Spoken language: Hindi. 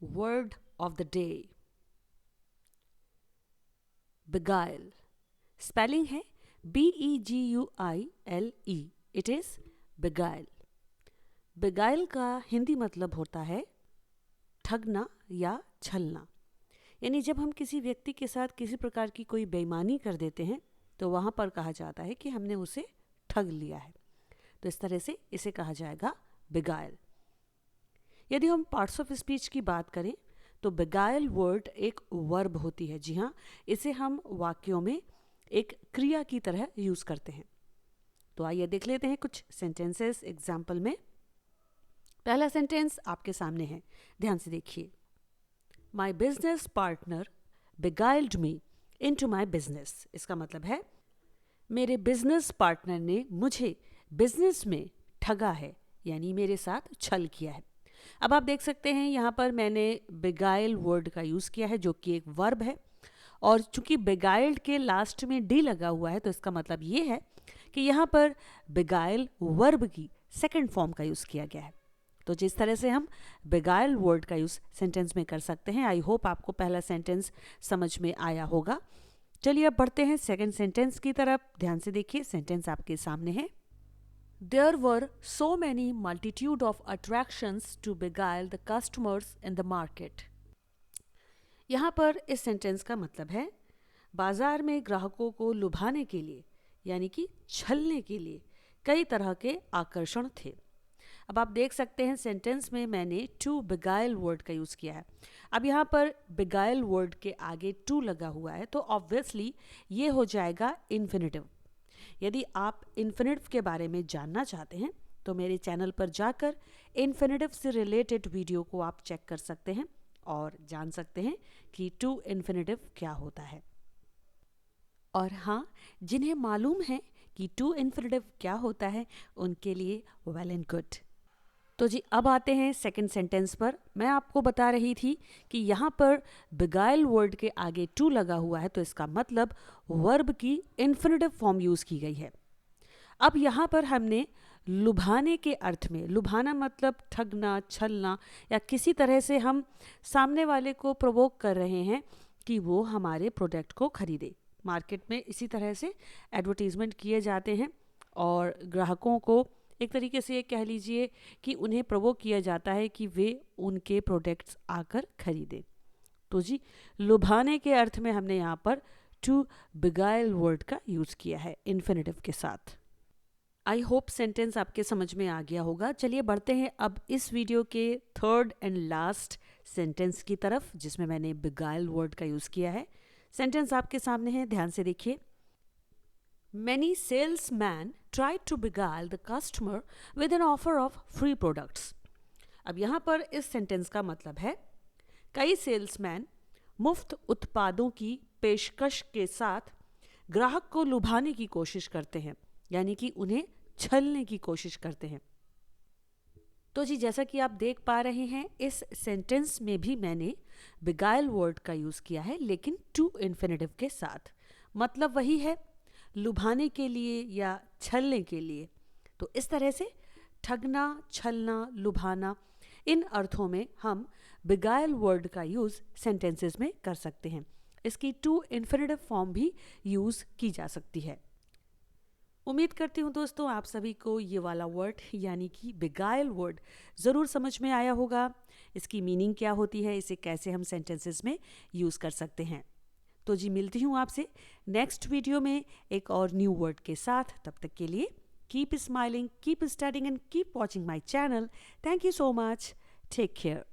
Word of the day, beguile. Spelling है BEGUILE. It is beguile. beguile का हिंदी मतलब होता है ठगना या छलना। यानी जब हम किसी व्यक्ति के साथ किसी प्रकार की कोई बेईमानी कर देते हैं तो वहाँ पर कहा जाता है कि हमने उसे ठग लिया है। तो इस तरह से इसे कहा जाएगा beguile। यदि हम पार्ट्स ऑफ स्पीच की बात करें तो beguile वर्ड एक वर्ब होती है। जी हाँ, इसे हम वाक्यों में एक क्रिया की तरह यूज करते हैं। तो आइए देख लेते हैं कुछ सेंटेंसेस एग्जाम्पल में। पहला सेंटेंस आपके सामने है, ध्यान से देखिए। My business partner beguiled me into my business. इसका मतलब है मेरे बिजनेस पार्टनर ने मुझे बिजनेस में ठगा है, यानी मेरे साथ छल किया है। अब आप देख सकते हैं यहाँ पर मैंने beguile वर्ड का यूज़ किया है जो कि एक वर्ब है, और चूंकि beguiled के लास्ट में डी लगा हुआ है तो इसका मतलब ये है कि यहाँ पर beguile वर्ब की सेकंड फॉर्म का यूज़ किया गया है। तो जिस तरह से हम beguile वर्ड का यूज़ सेंटेंस में कर सकते हैं, आई होप आपको पहला सेंटेंस समझ में आया होगा। चलिए अब बढ़ते हैं सेकंड सेंटेंस की तरफ। ध्यान से देखिए, सेंटेंस आपके सामने है। There were so many multitude of attractions to beguile the customers in the market. यहाँ पर इस सेंटेंस का मतलब है बाजार में ग्राहकों को लुभाने के लिए यानी कि छलने के लिए कई तरह के आकर्षण थे। अब आप देख सकते हैं सेंटेंस में मैंने टू beguile वर्ड का यूज़ किया है। अब यहाँ पर beguile वर्ड के आगे टू लगा हुआ है तो ऑब्वियसली ये हो जाएगा इन्फिनेटिव। यदि आप इन्फिनेटिव के बारे में जानना चाहते हैं तो मेरे चैनल पर जाकर इन्फिनेटिव से रिलेटेड वीडियो को आप चेक कर सकते हैं और जान सकते हैं कि टू इन्फिनेटिव क्या होता है। और हाँ, जिन्हें मालूम है कि टू इन्फिनेटिव क्या होता है उनके लिए वेल एंड गुड। तो जी अब आते हैं सेकंड सेंटेंस पर। मैं आपको बता रही थी कि यहाँ पर beguile वर्ड के आगे टू लगा हुआ है तो इसका मतलब वर्ब की इन्फिनेटिव फॉर्म यूज़ की गई है। अब यहाँ पर हमने लुभाने के अर्थ में, लुभाना मतलब ठगना, छलना, या किसी तरह से हम सामने वाले को प्रोवोक कर रहे हैं कि वो हमारे प्रोडक्ट को खरीदे। मार्केट में इसी तरह से एडवर्टीजमेंट किए जाते हैं और ग्राहकों को एक तरीके से ये कह लीजिए कि उन्हें प्रोवोक किया जाता है कि वे उनके प्रोडक्ट्स आकर खरीदें। तो जी लुभाने के अर्थ में हमने यहाँ पर टू beguile वर्ड का यूज़ किया है इन्फिनेटिव के साथ। आई होप सेंटेंस आपके समझ में आ गया होगा। चलिए बढ़ते हैं अब इस वीडियो के थर्ड एंड लास्ट सेंटेंस की तरफ जिसमें मैंने beguile वर्ड का यूज़ किया है। सेंटेंस आपके सामने है, ध्यान से देखिए। Many salesmen tried to beguile the customer with an offer of free products. अब यहाँ पर इस सेंटेंस का मतलब है कई सेल्समैन मुफ्त उत्पादों की पेशकश के साथ ग्राहक को लुभाने की कोशिश करते हैं, यानी कि उन्हें छलने की कोशिश करते हैं। तो जी जैसा कि आप देख पा रहे हैं इस सेंटेंस में भी मैंने beguile वर्ड का यूज़ किया है, लेकिन टू इन्फिनेटिव के साथ। मतलब वही है, लुभाने के लिए या छलने के लिए। तो इस तरह से ठगना, छलना, लुभाना, इन अर्थों में हम beguile वर्ड का यूज़ सेंटेंसेस में कर सकते हैं। इसकी टू इन्फिनेटिव फॉर्म भी यूज़ की जा सकती है। उम्मीद करती हूँ दोस्तों आप सभी को ये वाला वर्ड यानी कि beguile वर्ड ज़रूर समझ में आया होगा। इसकी मीनिंग क्या होती है, इसे कैसे हम सेंटेंसेस में यूज़ कर सकते हैं। तो जी मिलती हूँ आपसे नेक्स्ट वीडियो में एक और न्यू वर्ड के साथ। तब तक के लिए keep smiling, keep studying and keep watching my channel. Thank you so much. Take care.